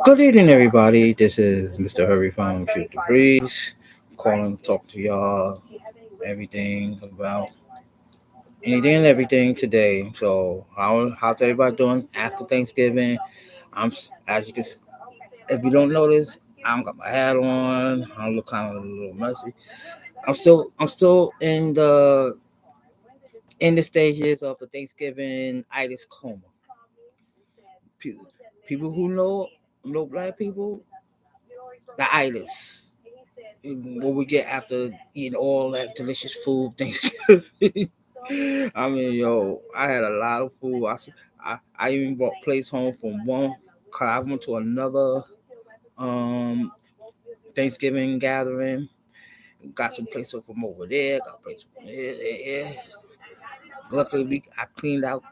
Good evening, everybody. This is Mr. Hurry from Shoot the Breeze, calling to talk to y'all everything about anything and everything today. So, how's everybody doing after Thanksgiving? As you can, if you don't notice, I don't got my hat on. I look kind of a little messy. I'm still in the stages of the Thanksgiving itis coma. Pe- People who know black people, the itis. What we get after eating all that delicious food Thanksgiving. I mean, yo, I had a lot of food. I even brought plates home from one. Cause I went to another um Thanksgiving gathering. Got some plates from over there. Got plates from there. Yeah. Luckily, I cleaned out.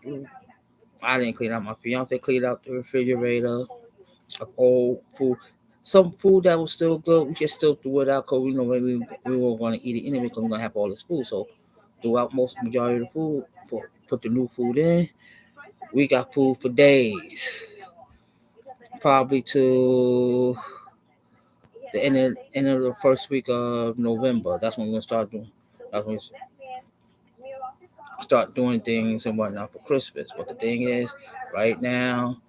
I didn't clean out. My fiance cleaned out the refrigerator of old food. Some food that was still good, we just still threw it out because we know we were going to eat it anyway because we're going to have all this food. So threw out most majority of the food, put the new food in. We got food for days, probably to the end of the first week of November. That's when we're going to start doing. That's when we start doing things and whatnot for Christmas. But the thing is, right now,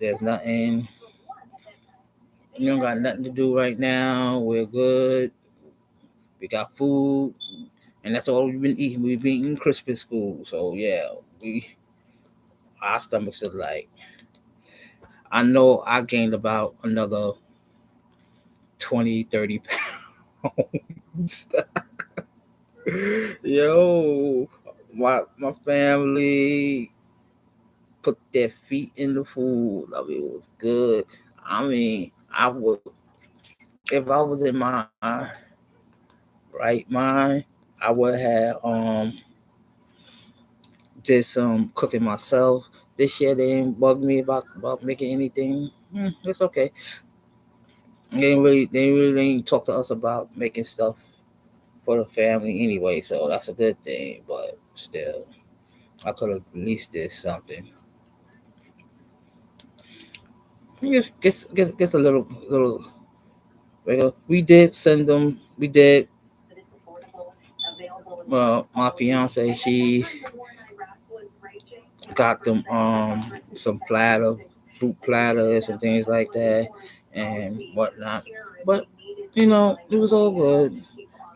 there's nothing. You don't got nothing to do right now. We're good. We got food, and that's all we've been eating. We've been eating Christmas food. So yeah, we our stomachs are like. I know I gained about another 20, 30 pounds. Yo, my family put their feet in the food. I mean, it was good. I mean, I would if I was in my right mind, I would have did some cooking myself. This year they didn't bug me about making anything. It's okay. They really didn't talk to us about making stuff for the family anyway, so that's a good thing. But still, I could have at least did something. Just a little regular. We did send them. We did. Well, my fiance got them some fruit platters and things like that and whatnot. But it was all good.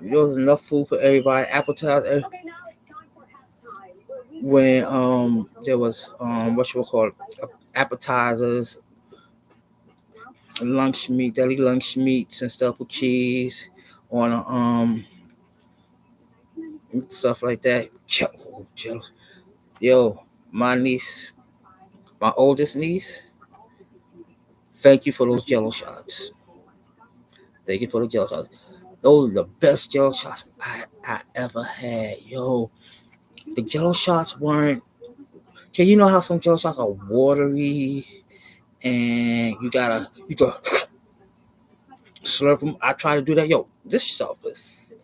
There was enough food for everybody. Appetizer when there was what you would call it, appetizers, lunch meat, deli lunch meats and stuff with cheese on stuff like that. Yo, my niece, my oldest niece, thank you for those Jello shots. Thank you for the Jello shots. Those are the best Jello shots I ever had. Yo, the Jello shots weren't. Cause you know how some Jello shots are watery, and you gotta slurp them. I try to do that. Yo, this stuff is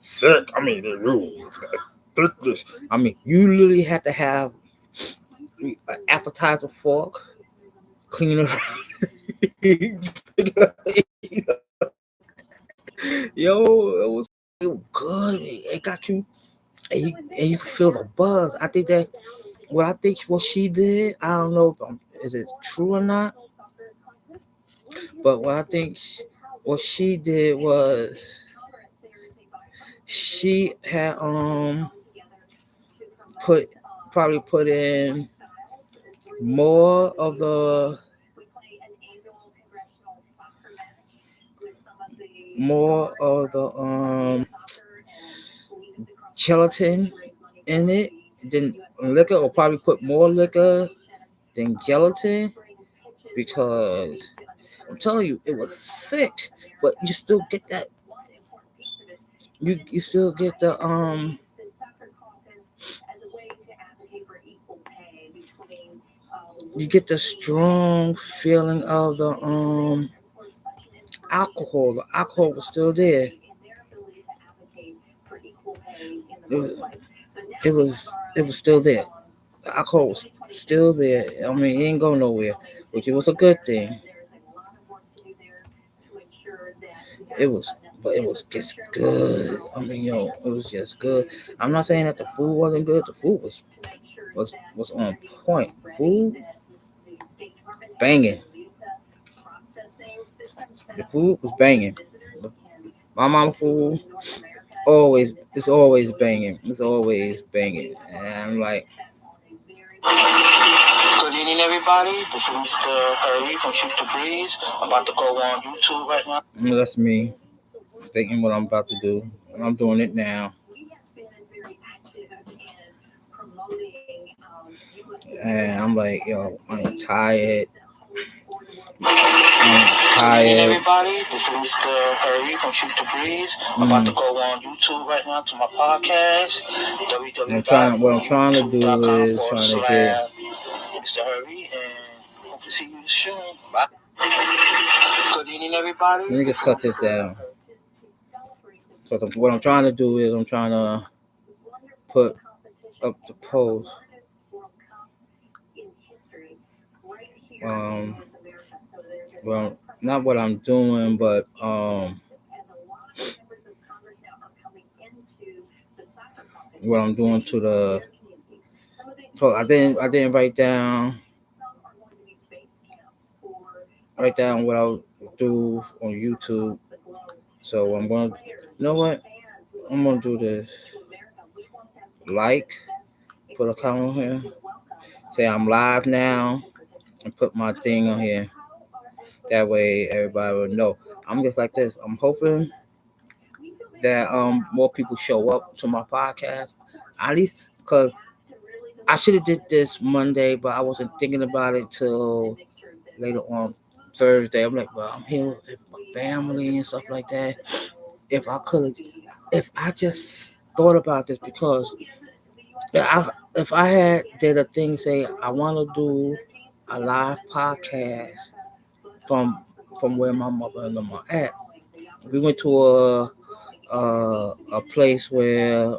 thick. I mean, thickness. I mean, you literally have to have an appetizer fork, clean it Yo, it was so good. It got you, and you feel the buzz. What she did, I don't know if is it true or not, but what she did was she had put probably put in more of the gelatin in it than liquor, or probably put more liquor than gelatin because I'm telling you, it was thick, but you still get that. You still get you get the strong feeling of the alcohol. The alcohol was still there. It was it was it was still there. The alcohol was still there. I mean, it ain't go nowhere, which it was a good thing. It was, but it was just good. I mean, it was just good. I'm not saying that the food wasn't good. The food was on point. The food banging. The food was banging. My mama food it's always banging. It's always banging. And I'm like, good evening, everybody. This is Mr. Hurry from Shoot the Breeze. I'm about to go on YouTube right now. That's me stating what I'm about to do. And I'm doing it now. And I'm like, I'm tired. Good evening, everybody. This is Mr. Hurry from Shoot the Breeze. I'm about to go on YouTube right now to my podcast. What I'm trying to do is trying to get Mr. Hurry, and hope to see you soon. Bye. Good evening, everybody. Let me just cut this down. Because what I'm trying to do is I'm trying to put up the post. Well, not what I'm doing, but what I'm doing to the. So I didn't write down what I'll do on YouTube. So I'm gonna, you know what? I'm gonna do this. Put a comment here. Say I'm live now, and put my thing on here. That way everybody will know. I'm just like this. I'm hoping that more people show up to my podcast. At least because I should have did this Monday, but I wasn't thinking about it till later on Thursday. I'm like, well, I'm here with my family and stuff like that. If I just thought about this, because if I had did a thing say I want to do a live podcast from where my mother and them are at. We went to a place where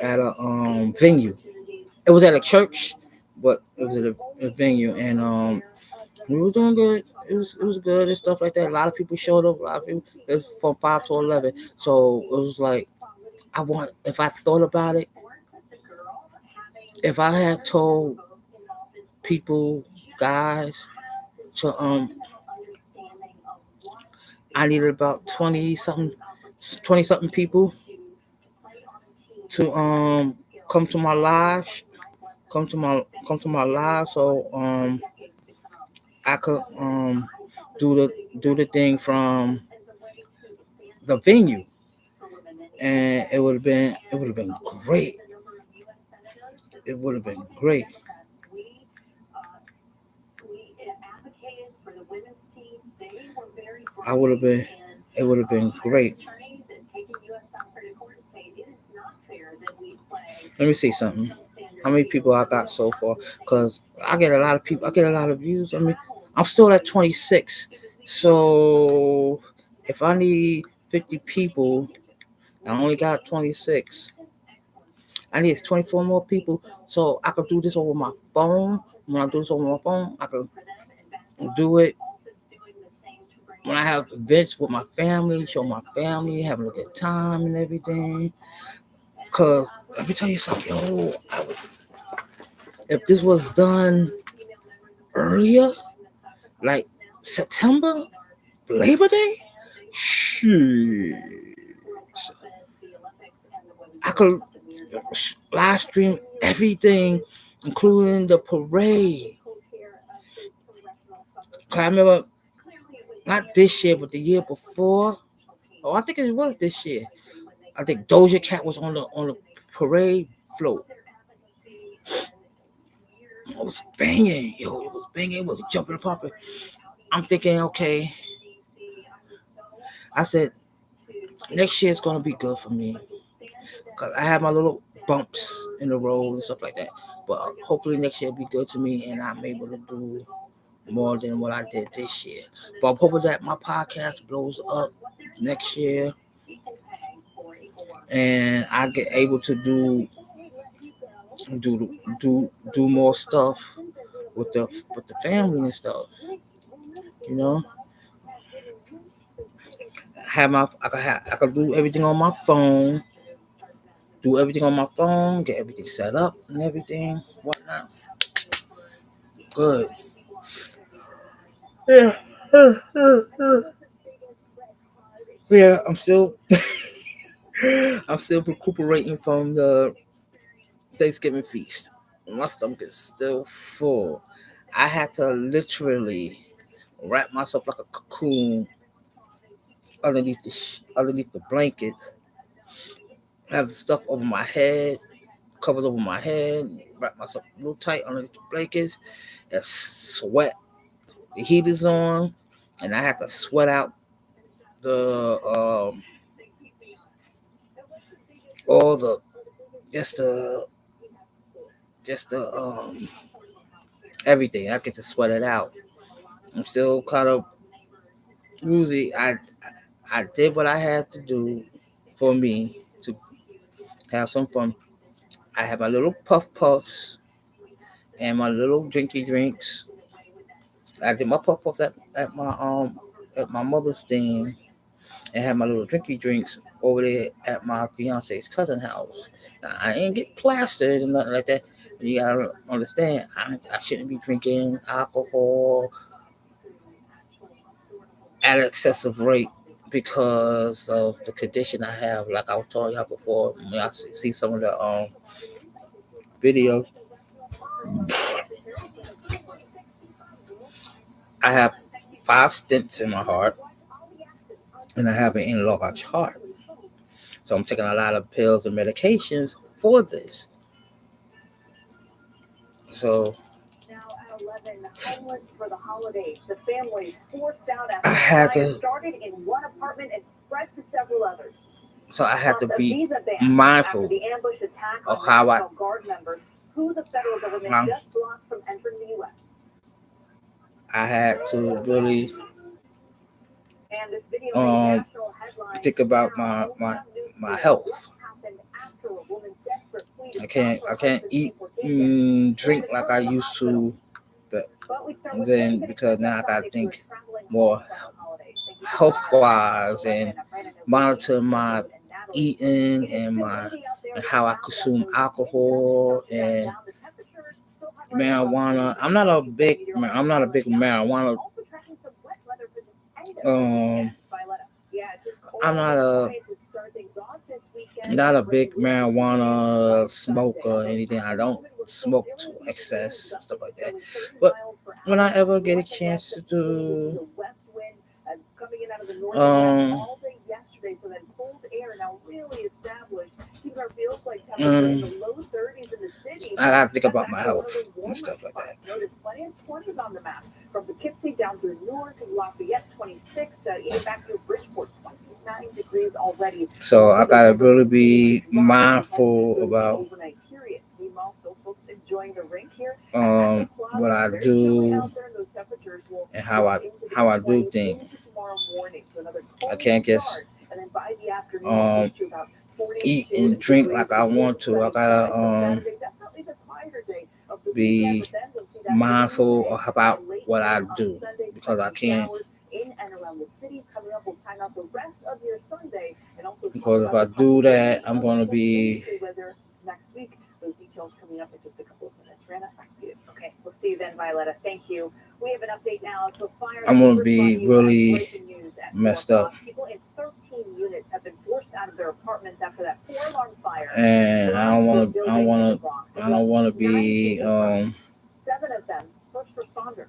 at a venue. It was at a church, but it was at a venue, and we were doing good. It was good and stuff like that. A lot of people showed up. A lot of people. It was from 5 to 11, so it was like if I thought about it, if I had told people, guys, to I needed about 20 something people to come to my live, so I could do the thing from the venue, and it would have been great. It would have been great. I would have been. It would have been great. Let me see something. How many people I got so far? Because I get a lot of people. I get a lot of views. I mean, I'm still at 26. So if I need 50 people, I only got 26. I need 24 more people. So I could do this over my phone. When I do this over my phone, I could do it when I have events with my family, show my family, having a good time and everything. Because let me tell you something, if this was done earlier, like September, Labor Day, shit, I could live stream everything, including the parade. I remember not this year, but the year before. Oh, I think it was this year. I think Doja Cat was on the parade float. It was banging, it was banging. It was jumping and popping. I'm thinking, okay. I said next year is gonna be good for me because I have my little bumps in the road and stuff like that. But hopefully next year will be good to me, and I'm able to do more than what I did this year. But I'm hoping that my podcast blows up next year, and I get able to do more stuff with the family and stuff. You know, I could do everything on my phone, do everything on my phone, get everything set up and everything, whatnot. Good. Yeah. Yeah, I'm still recuperating from the Thanksgiving feast. My stomach is still full. I had to literally wrap myself like a cocoon underneath the blanket, have the stuff over my head, covers over my head, wrap myself a little tight underneath the blankets, and sweat. The heat is on, and I have to sweat out the all the just the just the everything. I get to sweat it out. I'm still kind of woozy. I did what I had to do for me to have some fun. I had my little puff puffs and my little drinky drinks. I did my puff puffs at my mother's thing and had my little drinky drinks over there at my fiance's cousin house. Now, I didn't get plastered and nothing like that. You gotta understand, I shouldn't be drinking alcohol at an excessive rate because of the condition I have. Like I was telling y'all before, when I see some of the videos, I have 5 stents in my heart, and I have an enlarged heart. So I'm taking a lot of pills and medications for this. So homeless for the holidays. The families forced out after the fire started in one apartment and spread to several others. So I had to be mindful of how I guard members who the federal government just blocked from entering the U.S. I had to really think about my health. I can't eat drink like I used to, but then because now I gotta think more health wise and monitor my eating and how I consume alcohol and marijuana. I'm not a big marijuana. I'm not a big marijuana smoker or anything. I don't smoke to excess and stuff like that. But when I ever get a chance to do um I gotta think about my health and stuff like that. From Poughkeepsie down through Newark, Lafayette 26, even back to Bridgeport 29 degrees already. So I gotta really be mindful about what I do and how I do things. I can't just eat and drink like I want to. I gotta be mindful about what I do because I can't. Because if I do that, I'm gonna be. Those details coming up in just a couple of minutes. Rana, back to you. Okay, we'll see you then, Violetta. Thank you. We have an update now. So fire. I'm gonna be really messed up. People in 13 units have been forced out of their apartments after that 4-alarm fire. And I don't want to be 7 of them first responders.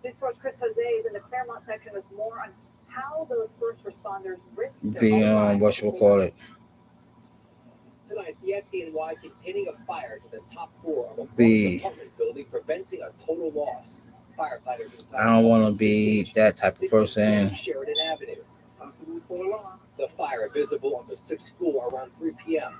News Force Chris Jose is in the Claremont section with more on how those first responders risk the what you call it. Tonight, the FDNY containing a fire to the top floor of a apartment building, preventing a total loss. Firefighters inside. I don't want to be that type of person. Sheridan Avenue. The fire visible on the 6th floor around 3 p.m.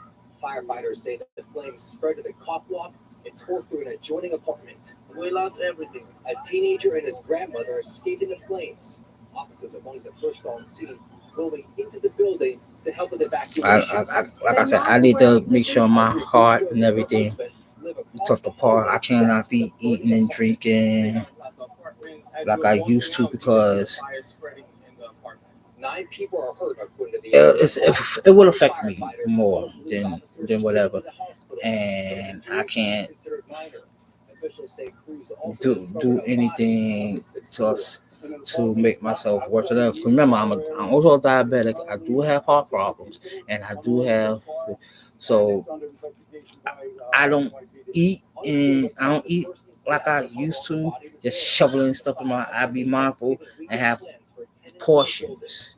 Firefighters say that the flames spread to the cop loft and tore through an adjoining apartment. We lost everything. A teenager and his grandmother escaped in the flames. Officers among the first on scene going into the building Like I said, I need to make sure my heart and everything took apart. I cannot be eating and drinking like I used to because it will affect me more than whatever, and I can't do anything to to make myself worse than that. Remember, I'm also diabetic. I do have heart problems, and I do have so I don't I don't eat like I used to, just shoveling stuff in my. I be mindful and have portions.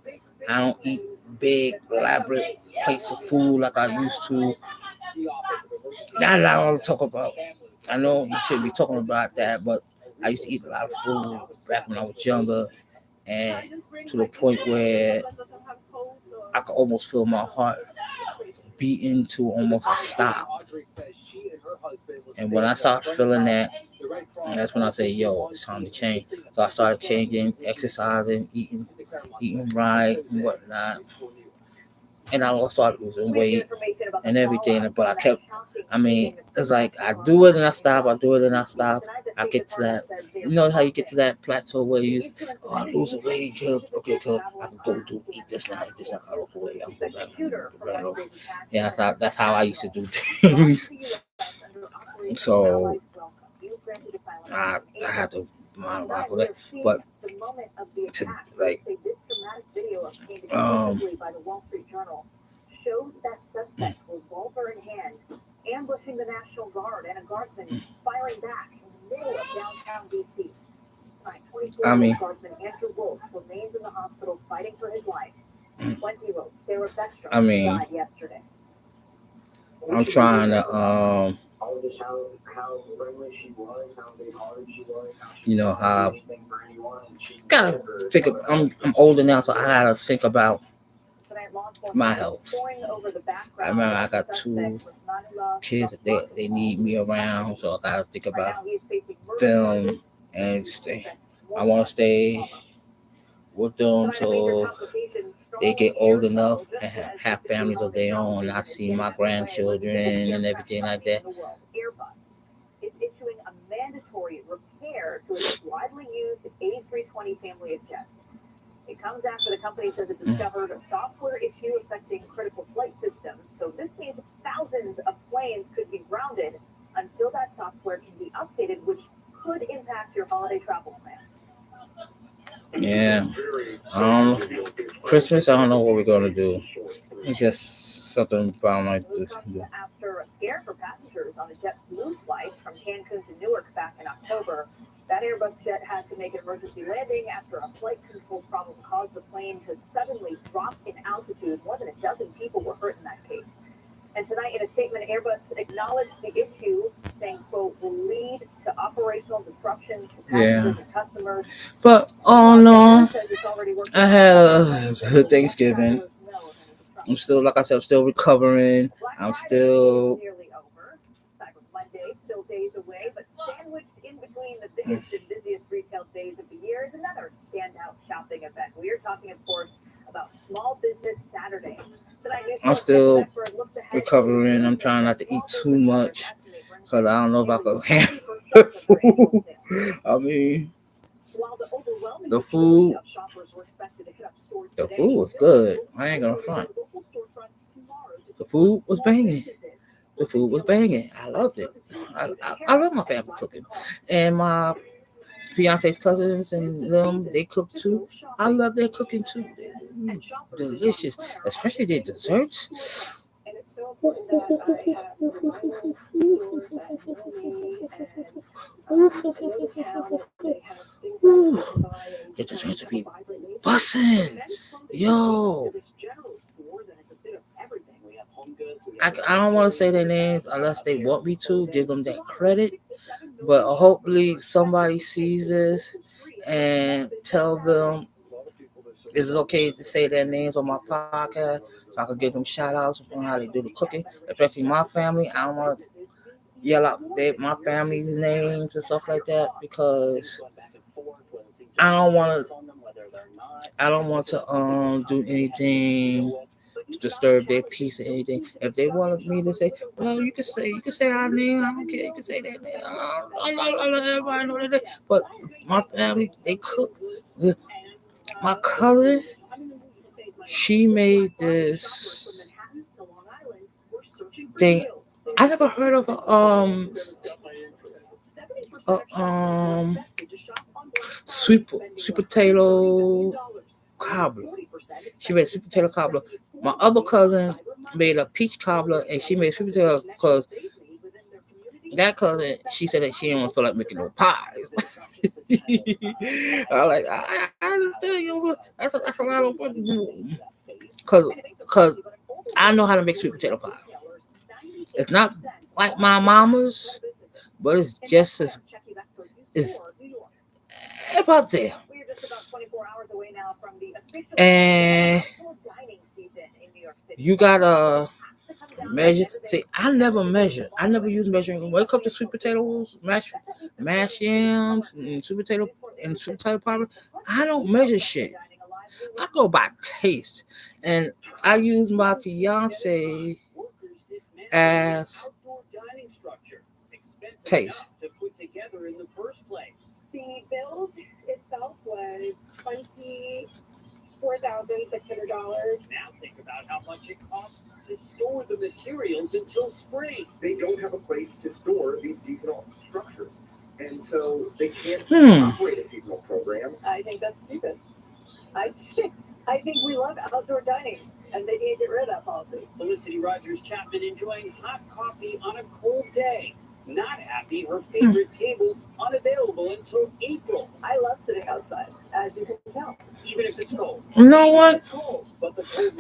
I don't eat big elaborate plates of food like I used to. Not a lot I want to talk about. I know we should be talking about that, but I used to eat a lot of food back when I was younger, and to the point where I could almost feel my heart beating to almost a stop. And when I start feeling that, that's when I say, "Yo, it's time to change." So I started changing, exercising, eating right, and whatnot. And I also started losing weight and everything. But I mean, it's like I do it and I stop, I do it and I stop. I get to that, you know how you get to that plateau where I lose weight, okay, cause I can go do eat this now, I lose weight, I'm go back. Yeah, that's how I used to do things. So I had to mind with it, but to like um shows that suspect revolver in hand, ambushing the National Guard and a guardsman firing back in the middle of downtown DC. Tonight, 24-year-old guardsman Andrew Wolf remains in the hospital fighting for his life. 20-year-old Sarah Beckstrom died yesterday. I'm trying to you know how gotta think of, I'm older now, so I gotta think about my health. I remember I got 2 kids that they need me around, so I gotta think about them and stay. I want to stay with them till they get old enough and have families of their own. I see my grandchildren and everything like that. Is issuing a mandatory repair to its widely used A320 family of jets. It comes after the company says it discovered a software issue affecting critical flight systems. So this means thousands of planes could be grounded until that software can be updated, which could impact your holiday travel plans. Yeah. Christmas, I don't know what we're gonna do. Just something about like this. After a scare for passengers on a JetBlue flight from Cancun to Newark back in October, that Airbus jet had to make an emergency landing after a flight control problem caused the plane to suddenly drop in altitude. More than a dozen people were hurt in that case. And tonight, in a statement, Airbus acknowledged the issue, saying, quote, will lead to operational disruptions to passengers and customers. But, oh no, I had a good Thanksgiving. I'm still, like I said, I'm still recovering. I'm still. Cyber Monday, still days away, but sandwiched in between the biggest and busiest retail days of the year is another standout shopping event. We are talking, of course, about Small Business Saturday. I'm still recovering. I'm trying not to eat too much because I don't know if I can handle food. I mean, the food was good. I ain't gonna front. The food was banging. The food was banging. I loved it. I love my family cooking, and my fiance's cousins and them, they cook too. I love their cooking too. Delicious, especially their desserts. The desserts would be bussin'. Yo. I don't want to say their names unless they want me to, give them that credit. But hopefully somebody sees this and tell them is it okay to say their names on my podcast so I can give them shout outs on how they do the cooking, especially my family. I don't want to yell out my family's names and stuff like that because I don't want to do anything disturb their peace or anything. If they wanted me to say, well, you can say our name. I don't care. You can say that name. I let everybody know that. But my family, they cook. My cousin, she made this thing. I never heard of a sweet potato cobbler. She made sweet potato cobbler. My other cousin made a peach cobbler, and she made sweet potato because that cousin, she said that she didn't want to feel like making no pies. I like, I understand you. That's a lot of work. Cause I know how to make sweet potato pie. It's not like my mama's, but it's just as it's about there. And you gotta measure. See, I never measure. I never use measuring. When it comes to sweet potatoes, mashed yams, and sweet potato pie, I don't measure shit. I go by taste, and I use my fiance as taste. The build itself was $24,600. Now think about how much it costs to store the materials until spring. They don't have a place to store these seasonal structures, and so they can't operate a seasonal program. I think that's stupid. I think we love outdoor dining, and they need to get rid of that policy. Felicity Rogers Chapman enjoying hot coffee on a cold day. Not happy her favorite table's unavailable until April. I love sitting outside, as you can tell. Even if it's cold. You know what?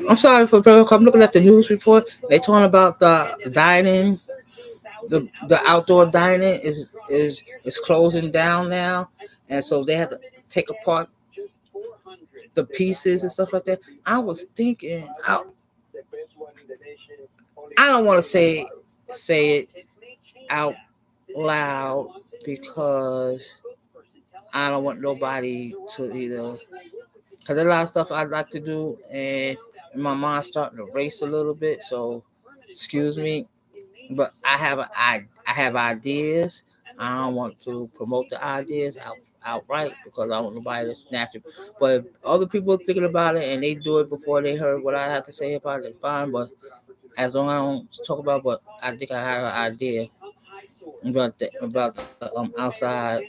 I'm sorry for I'm looking at the news report. They talking about the dining, the outdoor dining is closing down now, and so they have to take apart the pieces and stuff like that. I was thinking, I don't want to say it out loud because I don't want nobody to either. Because there's a lot of stuff I'd like to do, and my mind's starting to race a little bit. So, excuse me, but I have ideas. I don't want to promote the ideas outright because I don't want nobody to snatch it. But if other people are thinking about it and they do it before they heard what I have to say about it, fine. But as long as I don't talk about, but I think I have an idea about the outside.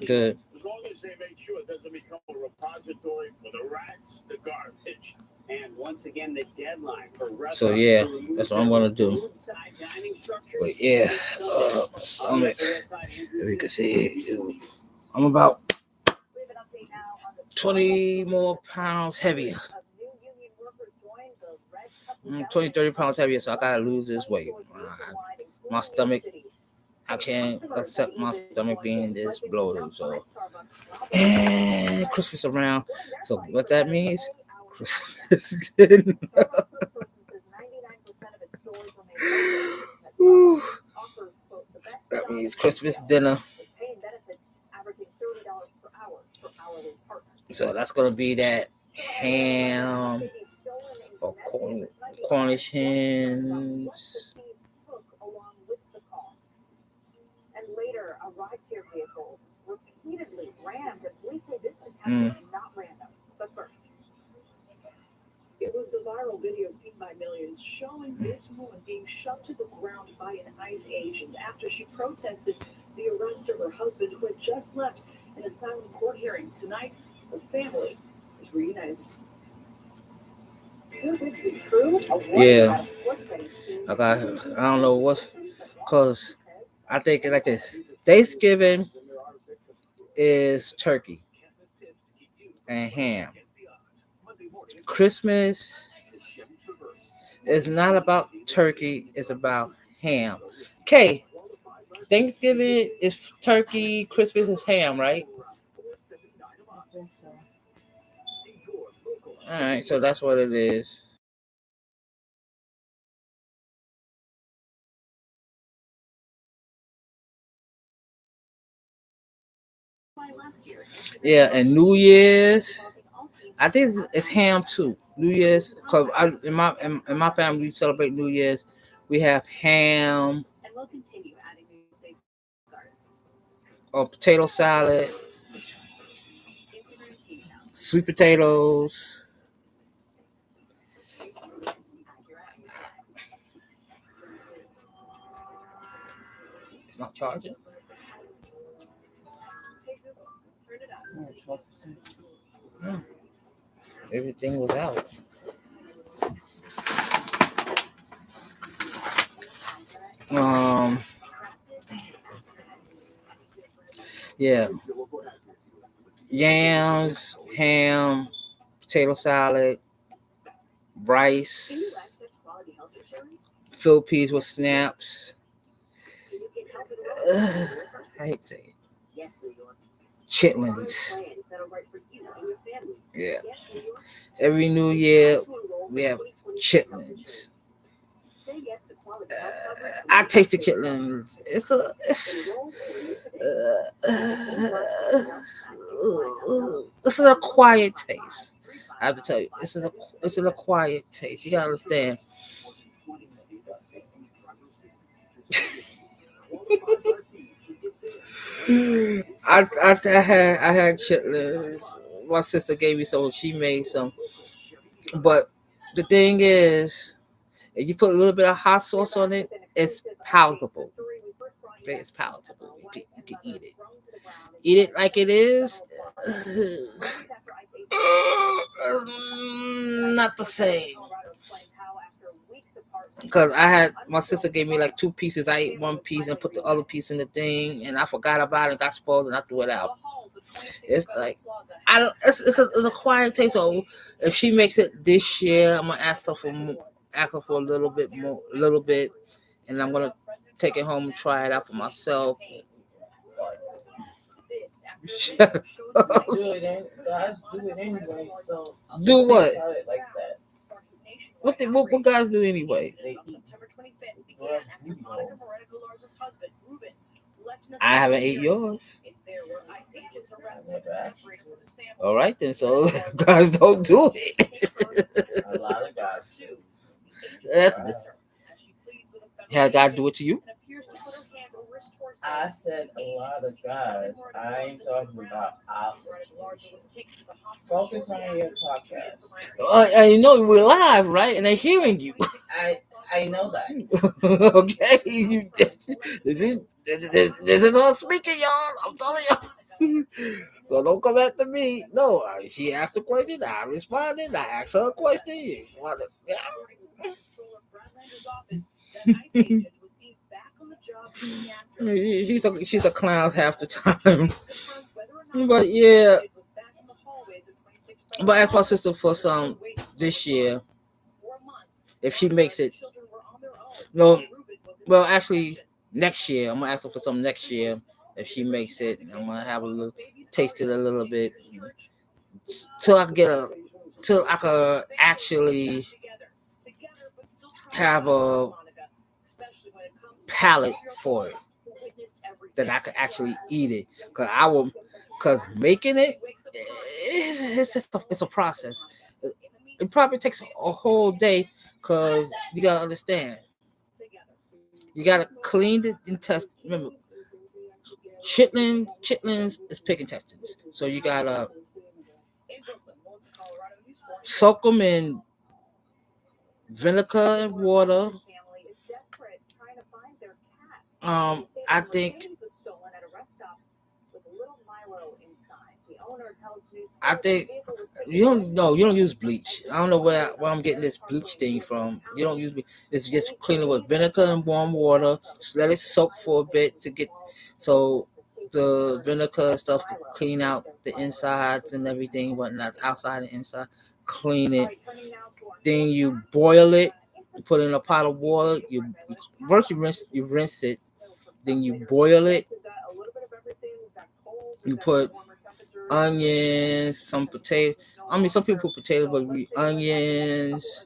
Good. As long as they make sure it doesn't become a repository for the rats, the garbage. And once again, the deadline for so yeah, that's what I'm gonna do. But yeah, stomach, if you can see it, I'm about 20 more pounds heavier. 30 pounds heavier, so I gotta lose this weight. My stomach, I can't accept my stomach being this bloated. So, and Christmas around. So what that means, Christmas dinner. That means Christmas dinner. So that's gonna be that ham or Cornish hens. Later, a rideshare vehicle repeatedly rammed, and police say this attack was not random. But first, it was the viral video seen by millions showing this woman being shoved to the ground by an ICE agent after she protested the arrest of her husband, who had just left an asylum court hearing. Tonight, the family is reunited. Too good to be true? Yeah, I don't know what's because. I think it's like this. Thanksgiving is turkey and ham. Christmas is not about turkey, it's about ham. Okay, Thanksgiving is turkey, Christmas is ham, right? I think so. All right, so that's what it is. Yeah, and New Year's, I think it's ham too. New Year's, cause in my family we celebrate New Year's. We have ham And we'll continue adding new safeguards. or potato salad, Instagram TV now. sweet potatoes. Accurate. It's not charging. Hey Google, turn it up. Oh, 12%. Everything was out. Yeah, yams, ham, potato salad, Can rice, you access quality health insurance? filled peas with snaps. Can you get health insurance? I hate to say it. Yes, New York. Chitlins. Plans that are right for you and your family. Yeah. Yes, New York. Every New Year To enroll we for have 2026 health chitlins. insurance. Say yes to quality health coverage. I taste the chitlins. It's Enroll today. this is a quiet taste. I have to tell you, this is a quiet taste. You gotta understand. I had chitlins. My sister gave me some. She made some. But the thing is, if you put a little bit of hot sauce on it, it's palatable. Okay, it's palatable. You can eat it. Eat it like it is. Not the same. Because I had my sister gave me like 2 pieces. I ate 1 piece and put the other piece in the thing, and I forgot about it. Got spoiled, and I threw it out. It's like I don't. It's a quiet taste. So if she makes it this year, I'm gonna ask her for more, ask her for a little bit more, and I'm gonna take it home and try it out for myself. Shut up. Guys do it anyway, so Do what? tell it like that. What guys do anyway? They eat. September 25th began after Monica Moreno Galarza's husband, Ruben, left in a I haven't ate yours. It's there where ICE agents arrested and separated from his family. All right then. So guys don't do it. A lot of guys do. That's yeah, God do it to you. I said a lot of guys. I ain't talking about ours. Focus on your podcast. I know we're live, right? And they're hearing you. I know that. Okay, this is on speaker, y'all. I'm telling you. So don't come after me. No, she asked a question. I responded. I asked her a question. You want to, yeah. She's a clown half the time. But yeah. But ask my sister for some this year. If she makes it. No, well, actually, next year. I'm going to ask her for some next year. If she makes it, I'm going to have a little, taste it a little bit. Till I could actually have a palate for it. That I could actually eat it. Because making it, it's a process. It probably takes a whole day because you got to understand. You got to clean the intestines. Remember, chitlins is pig intestines. So you got to soak them in vinegar and water. I think you don't use bleach. I don't know where I'm getting this bleach thing from. You don't use bleach. It's just clean it with vinegar and warm water. Just let it soak for a bit to get so the vinegar and stuff can clean out the insides and everything, but not outside and inside. Clean it. Then you boil it. You put it in a pot of water. First you rinse it. Then you boil it. You put onions, some potato. I mean, some people put potatoes, but we onions.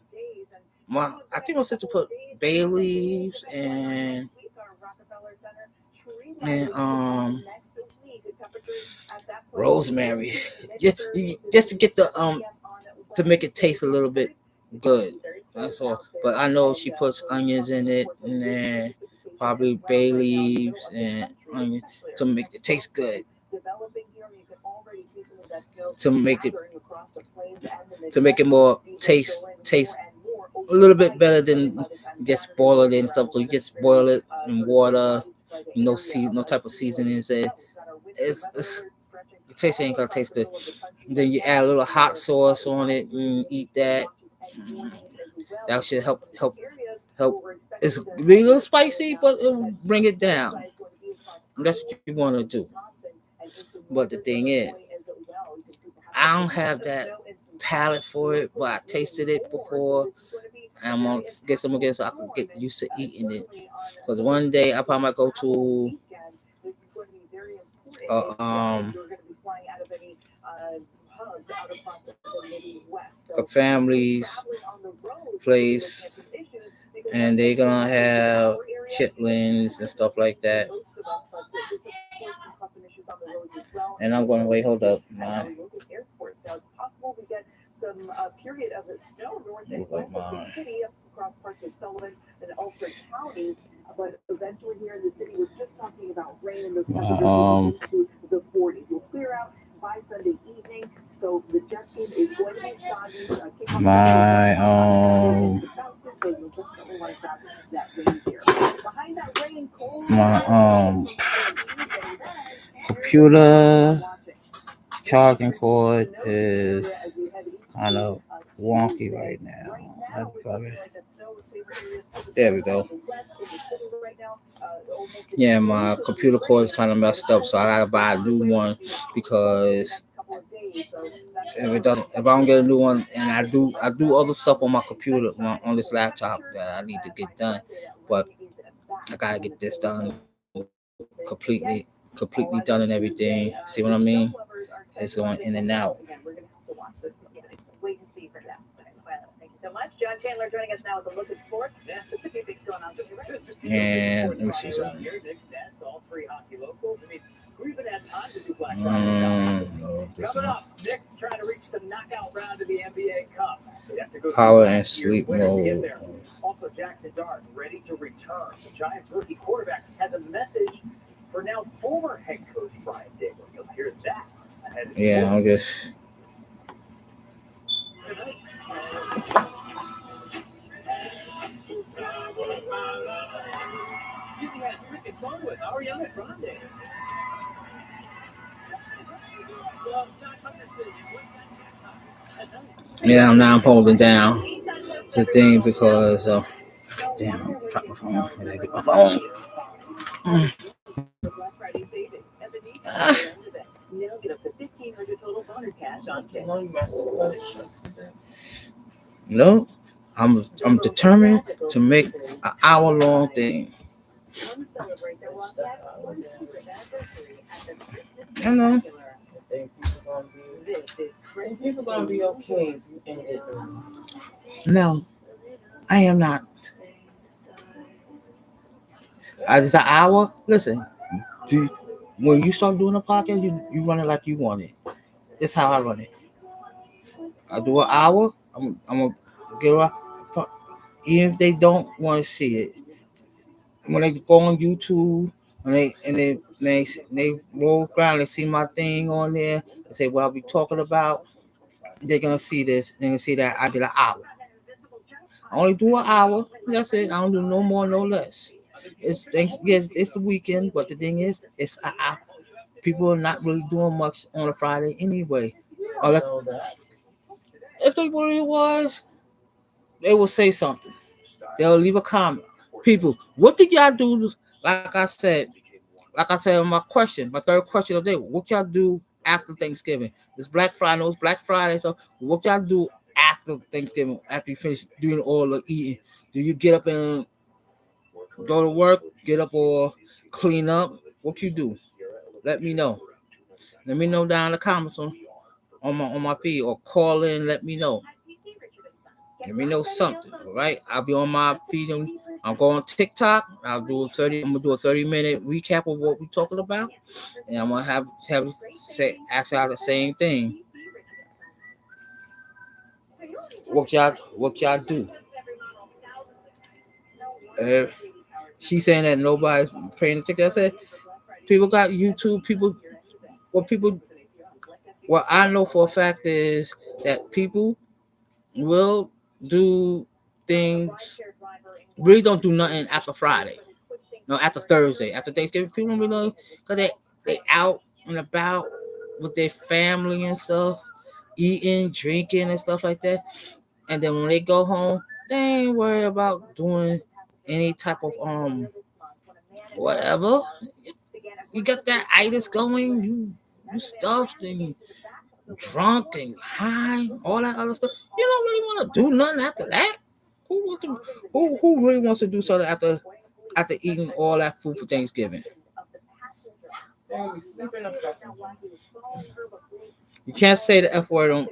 I think my sister put bay leaves and rosemary, just to get the to make it taste a little bit good. That's all. But I know she puts onions in it and then probably bay leaves and onion to make it taste good. To make it more taste a little bit better than just boil it and stuff. Cause you just boil it in water, no type of seasonings. It's the taste ain't gonna taste good. Then you add a little hot sauce on it and eat that. That should help. It's be a little spicy, but it'll bring it down. That's what you want to do. But the thing is, I don't have that palate for it, but I tasted it before. And I'm gonna get some again so I can get used to eating it. Because one day I probably might go to a family's place, and they're gonna have chitlins and stuff like that. And I'm going to wait. Hold up, man. Some period of snow north and west of the city across parts of Sullivan and Ulster County, but eventually here in the city, we're just talking about rain and those temperatures into the 40s. We'll clear out by Sunday evening, so the jet team is going to be soggy. My computer charging cord is kind of wonky right now. There we go. Yeah, my computer cord is kind of messed up, so I gotta buy a new one because if I don't get a new one, and I do other stuff on my computer on this laptop that I need to get done, but I gotta get this done completely done and everything. See what I mean? It's going in and out. So much. John Chandler joining us now with a look at sports. Just a few things going on. And let me see something. All three hockey locals. I mean, we even had time to do Black Friday. Coming up, Knicks trying to reach the knockout round of the NBA Cup. Power and sleep mode. Also, Jackson Dart ready to return. The Giants rookie quarterback has a message for now former head coach Brian Dable. You'll hear that ahead of yeah, I guess. Yeah, I'm holding down the thing because damn, I dropped my phone. I gotta get my phone. No, I'm determined to make an hour-long thing. I know. People gonna be okay if you end it. No, I am not. It's an hour. Listen, when you start doing a podcast, you run it like you want it. That's how I run it. I do an hour. I'm gonna get up. Even if they don't want to see it, when they go on YouTube and they roll around and see my thing on there, they say what I'll be talking about. They're gonna see this. They're gonna see that I did an hour. I only do an hour. That's it. I don't do no more, no less. It's the weekend, but the thing is, it's an hour. People are not really doing much on a Friday anyway. If they really was, they will say something. They'll leave a comment. People, what did y'all do? Like I said on my question, my third question of the day, what y'all do after Thanksgiving? It's Black Friday, no, it's Black Friday. So what y'all do after Thanksgiving, after you finish doing all the eating? Do you get up and go to work, get up or clean up? What you do? Let me know. Let me know down in the comments on my feed or call in. Let me know. Let me know something. All right, I'll be on my feed. I'm going TikTok. I'm gonna do a 30-minute recap of what we're talking about, and I'm gonna ask y'all the same thing. what y'all do. She's saying that nobody's paying attention. I said people got YouTube. What I know for a fact is that people will do things. Really don't do nothing after Friday. No, after Thursday, after Thanksgiving, people don't really know because they out and about with their family and stuff, eating, drinking, and stuff like that. And then when they go home, they ain't worried about doing any type of whatever. You got that itis going, you stuffed and drunk and high, all that other stuff. You don't really want to do nothing after that. Who really wants to do something after eating all that food for Thanksgiving? You can't say the F word on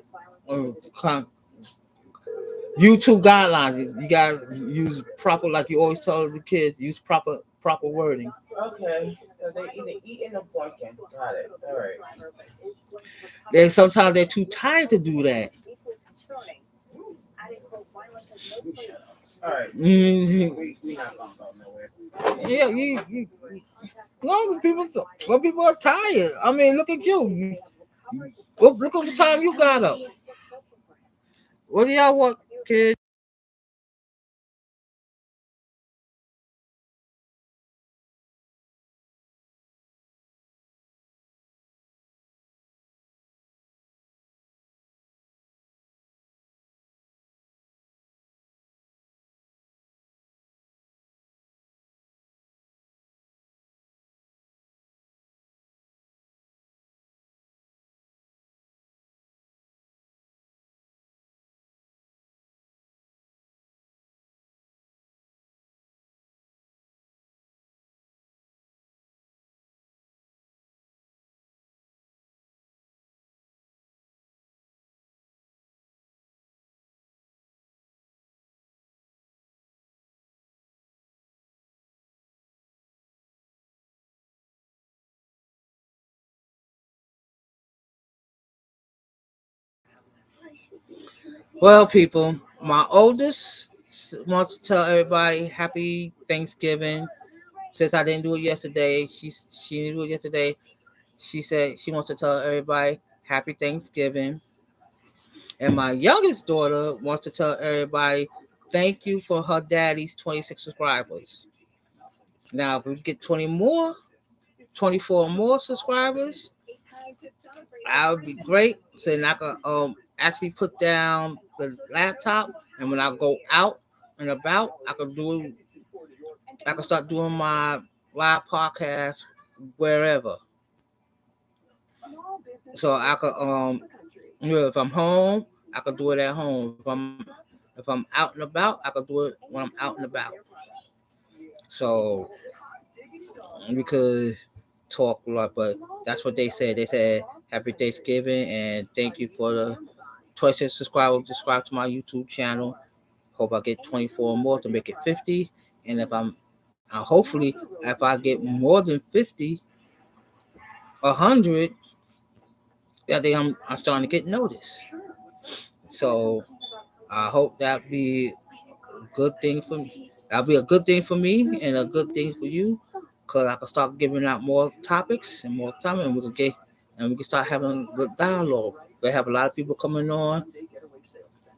YouTube guidelines. You gotta use proper, like you always tell the kids, use proper wording. Okay, so they either eating or drinking. Got it. All right. Sometimes they're too tired to do that. All right. Mm-hmm. We not gonna go nowhere. Yeah, no, some people are tired. I mean, look at you. Look at the time you got up. What do y'all want, kids? Well, people, my oldest wants to tell everybody happy Thanksgiving. Since I didn't do it yesterday, she didn't do it yesterday. She said she wants to tell everybody happy Thanksgiving. And my youngest daughter wants to tell everybody thank you for her daddy's 26 subscribers. Now, if we get 24 more subscribers, that would be great. So then I could actually put down the laptop, and when I go out and about, I could start doing my live podcast wherever. So I could if I'm home, I could do it at home. If I'm out and about, I could do it when I'm out and about. So we could talk a lot, but that's what they said. They said happy Thanksgiving and thank you for the 26 subscribers. Subscribe to my YouTube channel. Hope I get 24 more to make it 50. And hopefully, if I get more than 50, 100, I think I'm starting to get noticed. So I hope that be a good thing for me. That'll be a good thing for me and a good thing for you, because I can start giving out more topics and more time, and we can start having good dialogue. We have a lot of people coming on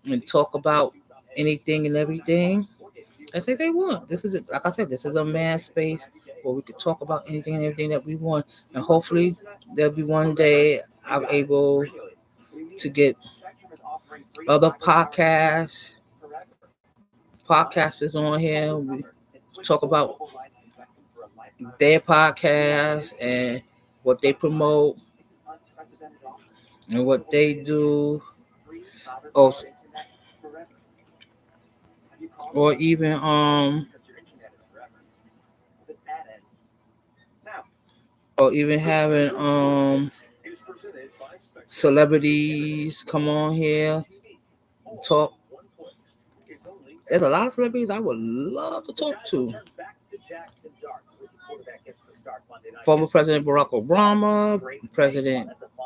and talk about anything and everything as they want. Like I said, this is a man space where we could talk about anything and everything that we want, and hopefully there'll be one day I'm able to get other podcasters on here. We talk about their podcast and what they promote and what they do, or even having celebrities come on here talk. There's a lot of celebrities I would love to talk to. Former President Barack Obama,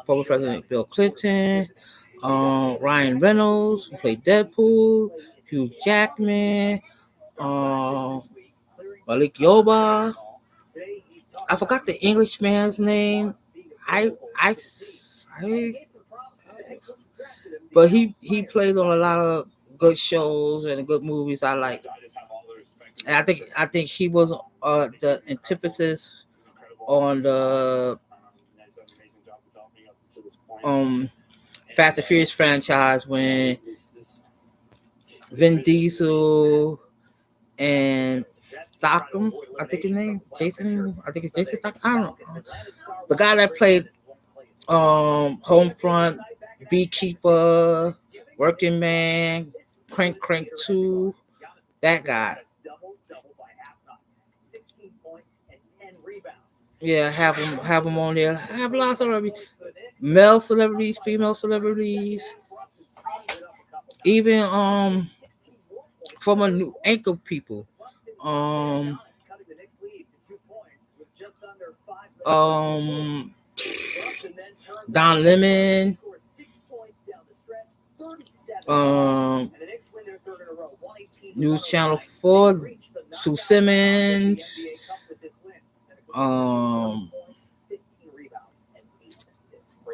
former President Bill Clinton, Ryan Reynolds, who played Deadpool, Hugh Jackman, Malik Yoba. I forgot the Englishman's name. I but he played on a lot of good shows and good movies I like. And I think he was the antithesis on the Fast and Furious franchise when Vin Diesel and Stockton, I think his name, Jason, I think it's Jason Stockton. I don't know. The guy that played Homefront, Beekeeper, Working Man, Crank 2, that guy. Yeah, have him on there. Have lots of male celebrities, female celebrities, even from a new anchor people. Don Lemon, News Channel 4, Sue Simmons,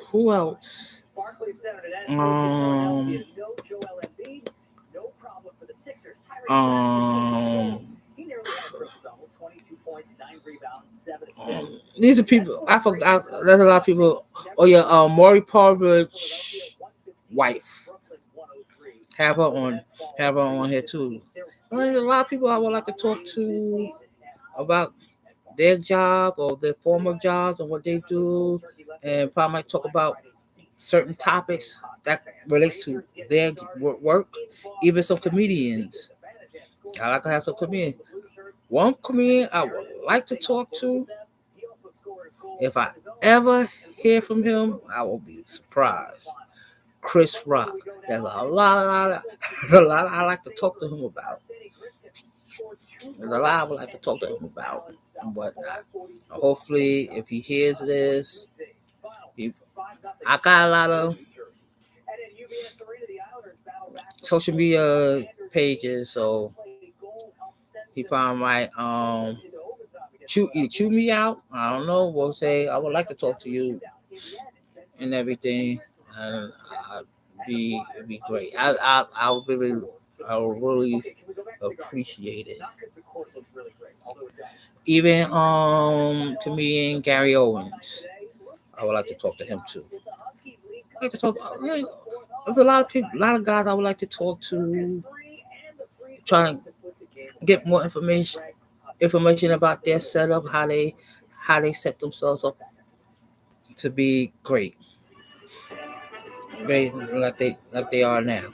who else? These are people I forgot. There's a lot of people. Oh yeah, Maury Povich wife. Have her on here too. There's a lot of people I would like to talk to about their job or their former jobs and what they do, and probably might talk about certain topics that relates to their work. Even some comedians. I like to have some comedians. One comedian I would like to talk to, if I ever hear from him, I will be surprised. Chris Rock. There's a lot I like to talk to him about. There's a lot I would like to talk to him about. But hopefully, if he hears this, I got a lot of social media pages, so he probably might chew me out. I don't know. We'll say I would like to talk to you and everything, and it'd be great. I would really appreciate it. Even to me and Gary Owens, I would like to talk to him too. I like to talk. There's a lot of people, a lot of guys I would like to talk to, trying to get more information about their setup, how they set themselves up to be great like they are now.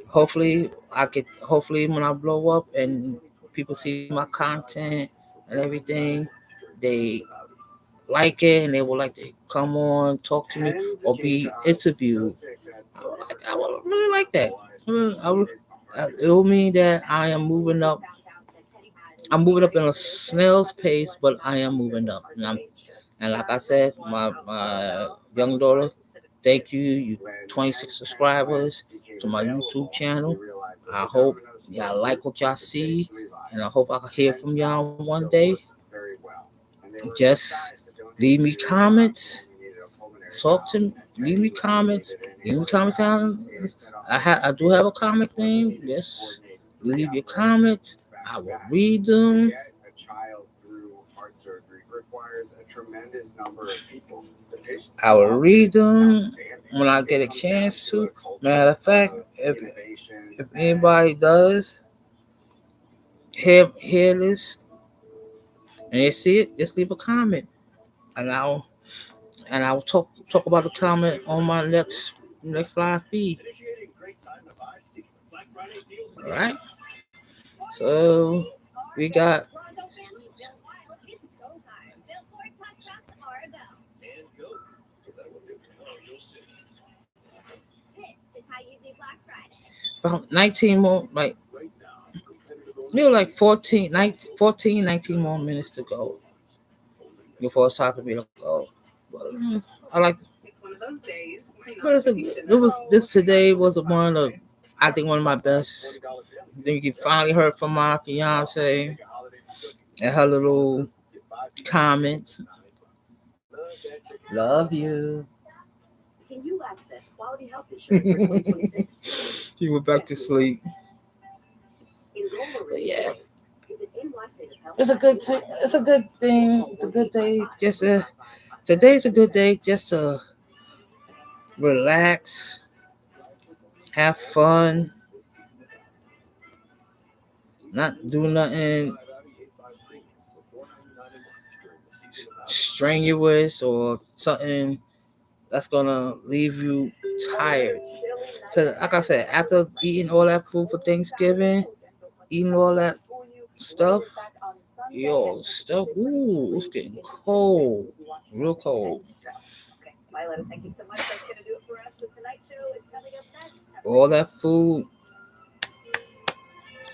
Hopefully when I blow up and people see my content and everything, they like it and they would like to come on, talk to me, or be interviewed. I would really like that. It will mean that I am moving up. I'm moving up in a snail's pace, but I am moving up. And like I said, my young daughter, thank you 26 subscribers to my YouTube channel. I hope y'all like what y'all see, and I hope I can hear from y'all one day. Just leave me comments. Talk to me. Leave me comments. Down. I do have a comment thing. Yes. Leave your comments. I will read them. I will read them when I get a chance to. Matter of fact, if anybody does hear this and they see it, just leave a comment, and I'll talk about the comment on my next live feed. All right. So we got. About 19 more, like 19 more minutes to go before it's time for me to go. But I like. It's one of those days But this today was one of, I think, one of my best. Then you finally heard from my fiance and her little comments. Love you. Can you access quality health insurance for 2026? She went back to sleep. Enroll But yeah, Visit NY Health. it's a good thing. It's a good thing. It's a good day. Today's a good day just to relax, have fun, not do nothing strenuous or something that's gonna leave you tired. Cause like I said, after eating all that food for Thanksgiving, eating all that stuff, ooh, it's getting cold, real cold. Okay, Lila, thank you so much. That's gonna do it for us. The Tonight Show is coming up next. All that food,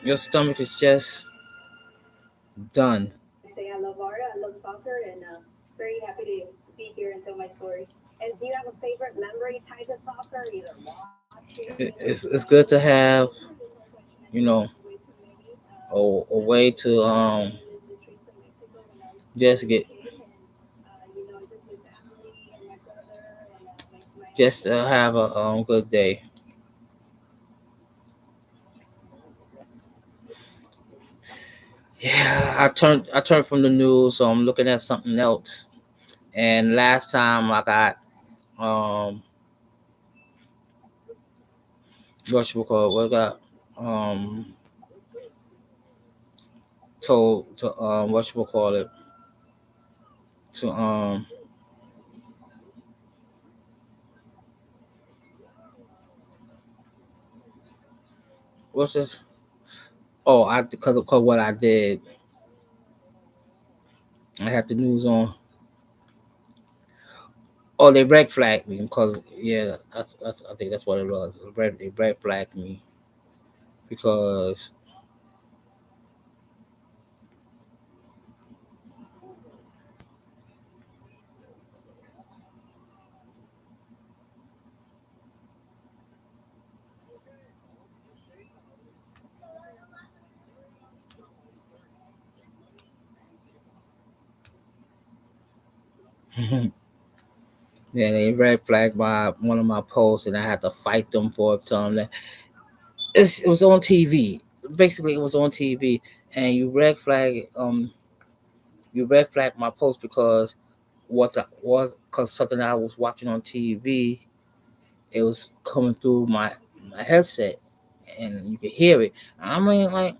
your stomach is just done. I say I love Aria, I love soccer, and very happy to be here and tell my story. And do you have a favorite memory tied to soccer? Either watching. It's good to have, you know, a way to just get just to have a good day. Yeah, I turned from the news, so I'm looking at something else. And last time I got what you call it, what I got told to what you call it to what's this? Oh, I because of what I did, I had the news on. Oh, they red flagged me because yeah, that's I think that's what it was. They red flagged me because yeah, they red flagged my one of my posts, and I had to fight them for it, telling them that it was on TV. Basically, it was on TV, and you red flag my post because because something I was watching on TV. It was coming through my headset, and you could hear it. I mean, like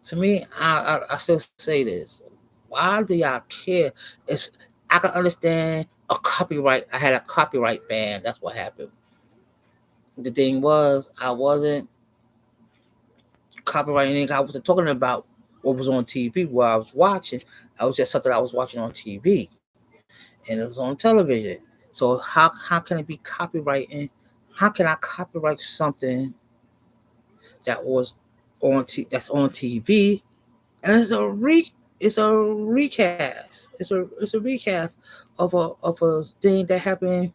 to me, I still say this. Why do y'all care? It's I can understand a copyright. I had a copyright ban. That's what happened. The thing was, I wasn't copyrighting anything. I wasn't talking about what was on TV while I was watching. I was just something I was watching on TV, and it was on television. So how can it be copywriting? How can I copyright something that was that's on TV, and it's a recast. It's a recast of a thing that happened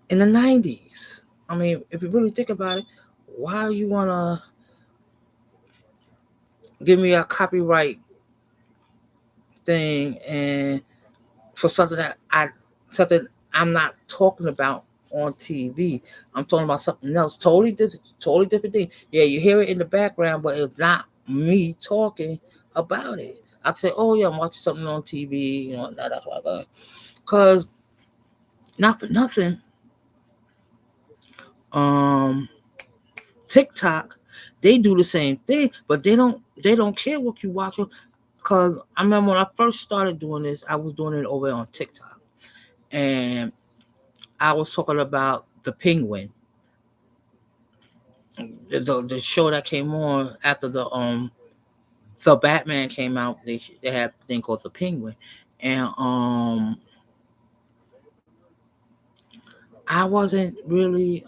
in the 90s. I mean, if you really think about it, why you wanna give me a copyright thing and for something I'm not talking about on TV. I'm talking about something else, totally different thing. Yeah, you hear it in the background, but it's not me talking about it. I say, oh yeah, I'm watching something on TV. You know, that's why I got. Cause not for nothing. Um, TikTok, they do the same thing, but they don't care what you watch. Cause I remember when I first started doing this, I was doing it over on TikTok, and I was talking about the Penguin, the show that came on after the Batman came out. They had a thing called the Penguin, and I wasn't really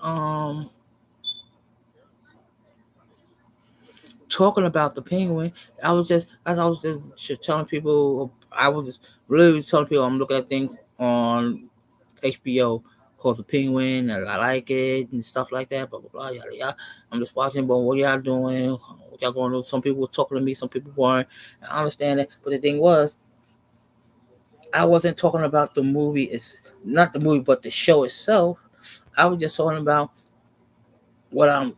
talking about the Penguin. I was just as I was just telling people. I was just really telling people I'm looking at things on HBO Cause the Penguin, and I like it and stuff like that. Blah blah blah. Yada yada. I'm just watching, but what y'all doing? What y'all going to do? Some people were talking to me, some people weren't. I understand that, but the thing was, I wasn't talking about the movie. It's not the movie, but the show itself. I was just talking about what I'm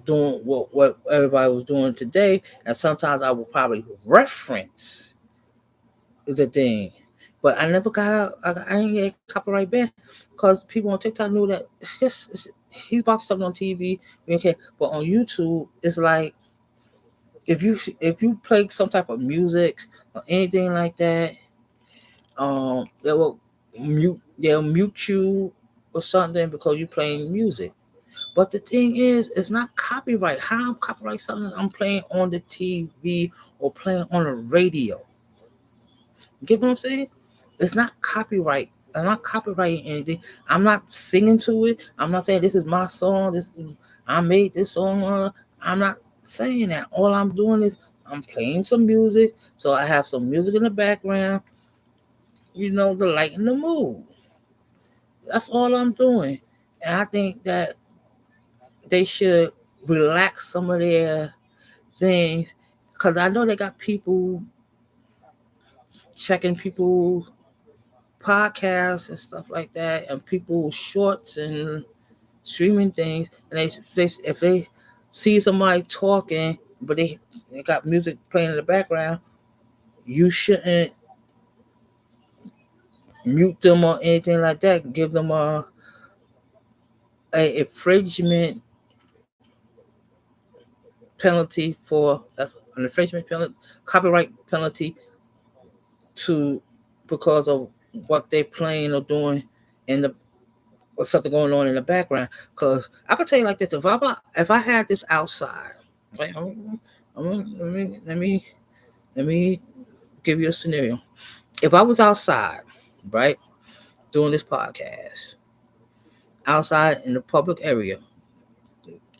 doing, what everybody was doing today, and sometimes I will probably reference the thing, but I never got out. I didn't get copyright banned because people on TikTok knew that he's watching something on TV. Okay, but on YouTube, it's like if you play some type of music or anything like that, they will they'll mute you or something because you're playing music. But the thing is, it's not copyright. How I'm copyright something I'm playing on the TV or playing on the radio? Get what I'm saying? It's not copyright. I'm not copyrighting anything. I'm not singing to it. I'm not saying this is my song. I made this song. I'm not saying that. All I'm doing is I'm playing some music. So I have some music in the background, to lighten the mood. That's all I'm doing. And I think that they should relax some of their things, because I know they got people checking people podcasts and stuff like that, and people shorts and streaming things, and if they see somebody talking but they got music playing in the background, you shouldn't mute them or anything like that. Give them a infringement penalty for that's an infringement penalty, copyright penalty to because of what they're playing or doing in the or something going on in the background. Because I can tell you like this: if I had this outside, right? Let me give you a scenario. If I was outside, right, doing this podcast, outside in the public area,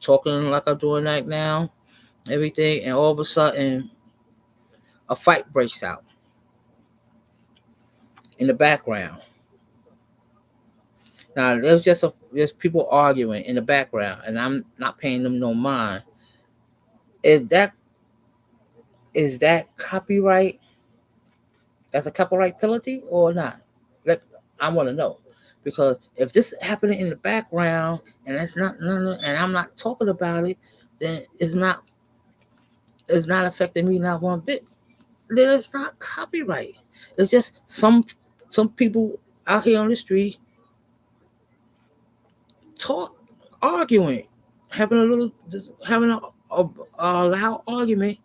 talking like I'm doing right now, everything, and all of a sudden a fight breaks out in the background. Now there's people arguing in the background, and I'm not paying them no mind. Is that copyright? That's a copyright penalty or not? I want to know, because if this is happening in the background and it's not and I'm not talking about it, then it's not affecting me not one bit. Then it's not copyright. It's just some people out here on the street talk arguing, having a loud argument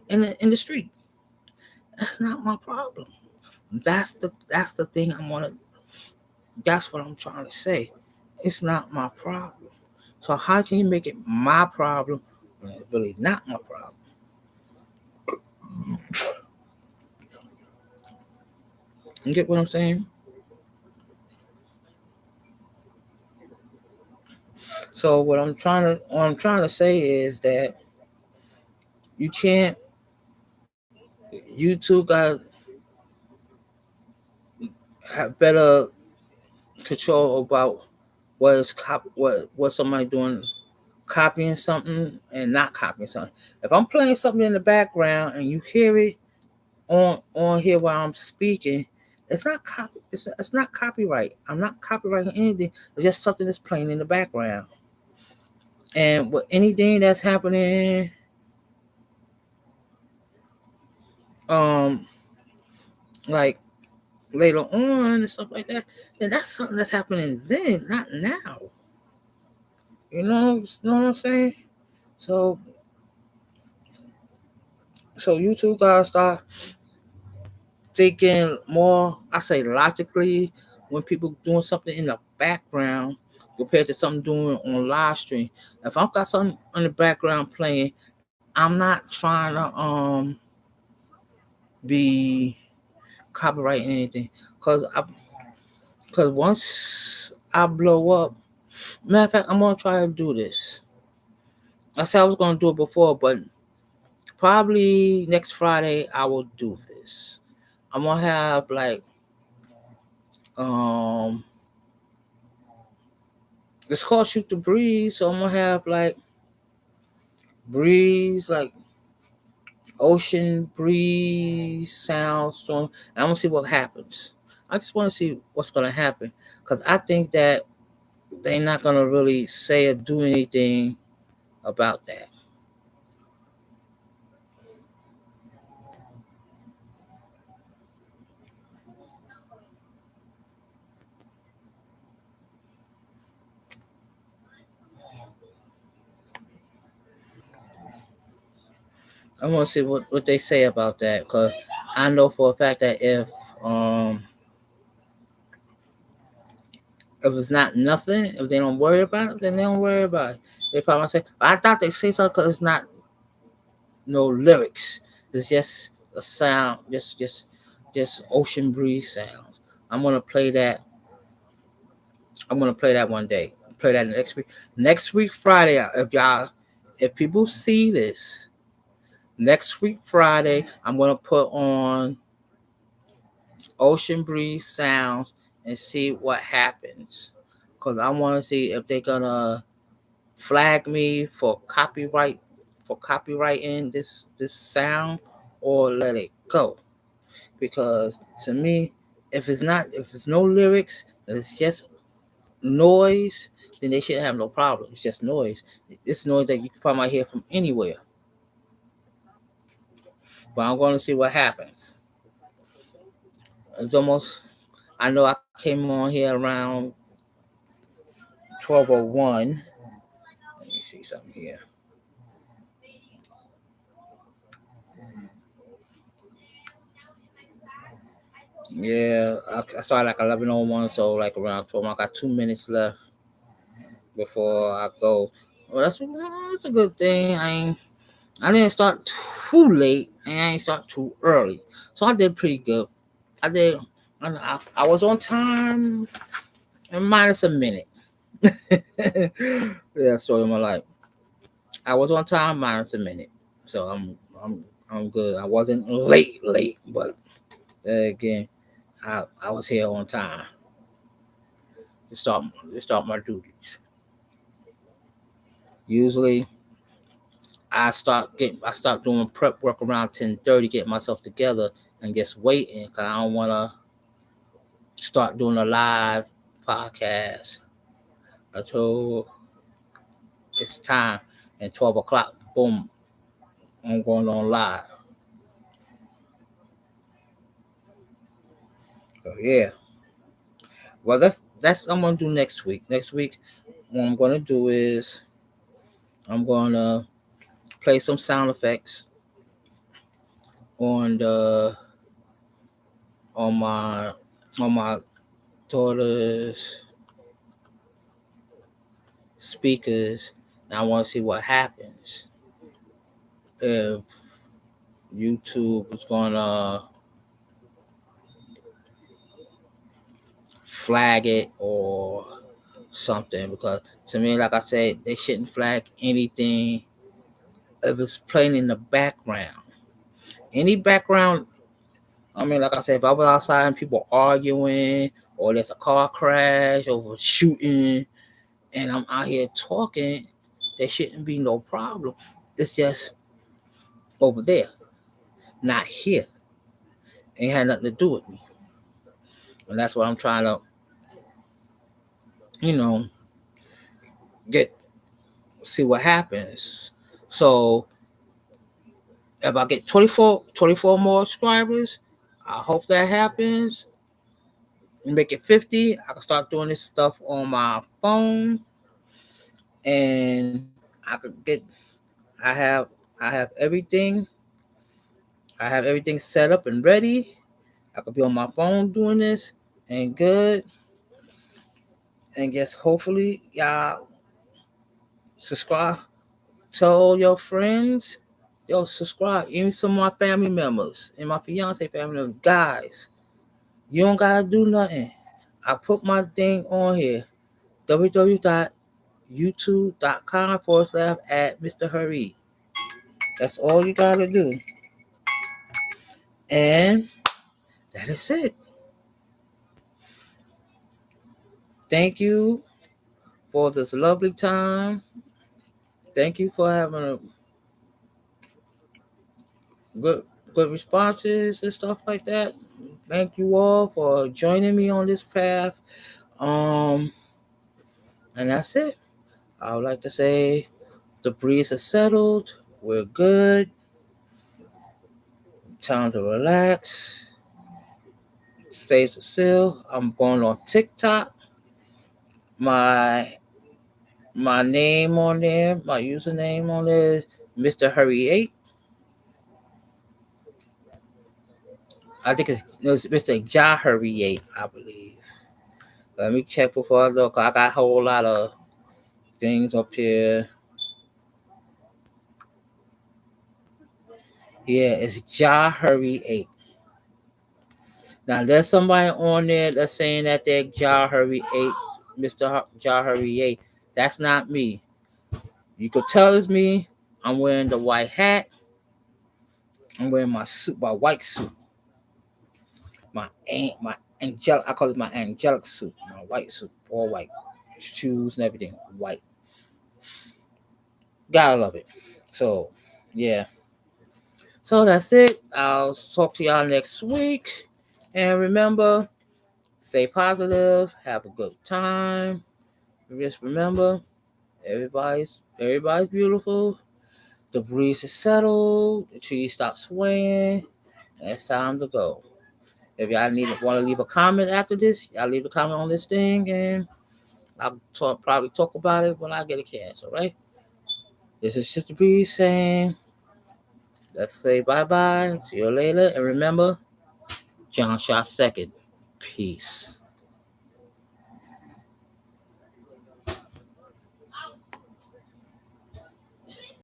in the street. That's not my problem. That's the thing that's what I'm trying to say. It's not my problem. So how can you make it my problem when it's really not my problem? You get what I'm saying? So what I'm trying to say is that you can't. YouTube got have better control about what somebody doing, copying something and not copying something. If I'm playing something in the background and you hear it on here while I'm speaking, it's not it's not copyright. I'm not copyrighting anything. It's just something that's playing in the background. And with anything that's happening, like later on and stuff like that, then that's something that's happening then, not now. You know what I'm saying? So YouTube gotta start thinking more, I say logically, when people doing something in the background compared to something doing on live stream. If I've got something in the background playing, I'm not trying to be copyrighting anything, because once I blow up, matter of fact, I'm gonna try to do this. I said I was gonna do it before, but probably next Friday I will do this. I'm gonna have like It's called Shoot the Breeze, so I'm gonna have like breeze, like ocean breeze sounds. So I'm gonna see what happens. I just want to see what's gonna happen because I think that they're not gonna really say or do anything about that. I want to see what they say about that because I know for a fact that um if it's not nothing, if they don't worry about it, then they don't worry about it. They probably say, I thought they say something because it's not no lyrics. It's just a sound, just ocean breeze sounds. I'm gonna play that. I'm gonna play that one day. Play that next week. Next week Friday. If people see this next week Friday, I'm gonna put on ocean breeze sounds and see what happens. Cause I want to see if they're gonna flag me for copyrighting this sound or let it go. Because to me, if it's no lyrics, and it's just noise, then they shouldn't have no problem. It's just noise. It's noise that you can probably hear from anywhere. But I'm going to see what happens. It's almost. I know I came on here around 12:01. Let me see something here. Yeah, I started like 11:01, so like around 12. I got 2 minutes left before I go. Well, that's a good thing. I didn't start too late and I didn't start too early, so I did pretty good. I did. I was on time and minus a minute. Yeah, story of my life. I was on time minus a minute, so I'm good. I wasn't late, but again, I was here on time to start my duties. Usually, I start doing prep work around 10:30, getting myself together and just waiting because I don't want to start doing a live podcast until it's time. And 12 o'clock, boom, I'm going on live. So yeah, well that's what I'm gonna do next week. Next week, what I'm gonna do is I'm gonna play some sound effects on the on my on my daughter's speakers, and I want to see what happens if YouTube is gonna flag it or something. Because to me, like I said, they shouldn't flag anything if it's playing in the background. Any background. I mean, like I said, if I was outside and people arguing, or there's a car crash, or shooting, and I'm out here talking, there shouldn't be no problem. It's just over there, not here. Ain't had nothing to do with me. And that's what I'm trying to, you know, get see what happens. So if I get 24 more subscribers, I hope that happens. Make it 50. I can start doing this stuff on my phone, and I could get. I have. I have everything. I have everything set up and ready. I could be on my phone doing this and good. And just hopefully y'all subscribe. Tell all your friends. Yo, subscribe. Even some of my family members and my fiance family members. Guys, you don't gotta do nothing. I put my thing on here. www.youtube.com/ at Mr. Hurry. That's all you gotta do. And that is it. Thank you for this lovely time. Thank you for having a good responses and stuff like that. Thank you all for joining me on this path. And that's it. I would like to say the breeze is settled. We're good. Time to relax. Stay still. I'm going on TikTok. My name on there, my username on there is Mr. Hurry 8. I think it's Mr. Ja Hurry 8, I believe. Let me check before I look. I got a whole lot of things up here. Yeah, it's Ja Hurry 8. Now there's somebody on there that's saying that they're Ja Hurry 8, Mr. Ja Hurry 8. That's not me. You could tell it's me. I'm wearing the white hat. I'm wearing my suit, my white suit. My angelic, I call it my angelic suit, my white suit, all white. Shoes and everything, white. Gotta love it. So, yeah. So that's it. I'll talk to y'all next week. And remember, stay positive, have a good time. Just remember, everybody's beautiful. The breeze is settled. The trees stop swaying. And it's time to go. If y'all want to leave a comment after this, y'all leave a comment on this thing, and I'll probably talk about it when I get a chance. All right. This is Sister Breeze saying, let's say bye-bye. See you later. And remember, John Shaw second. Peace.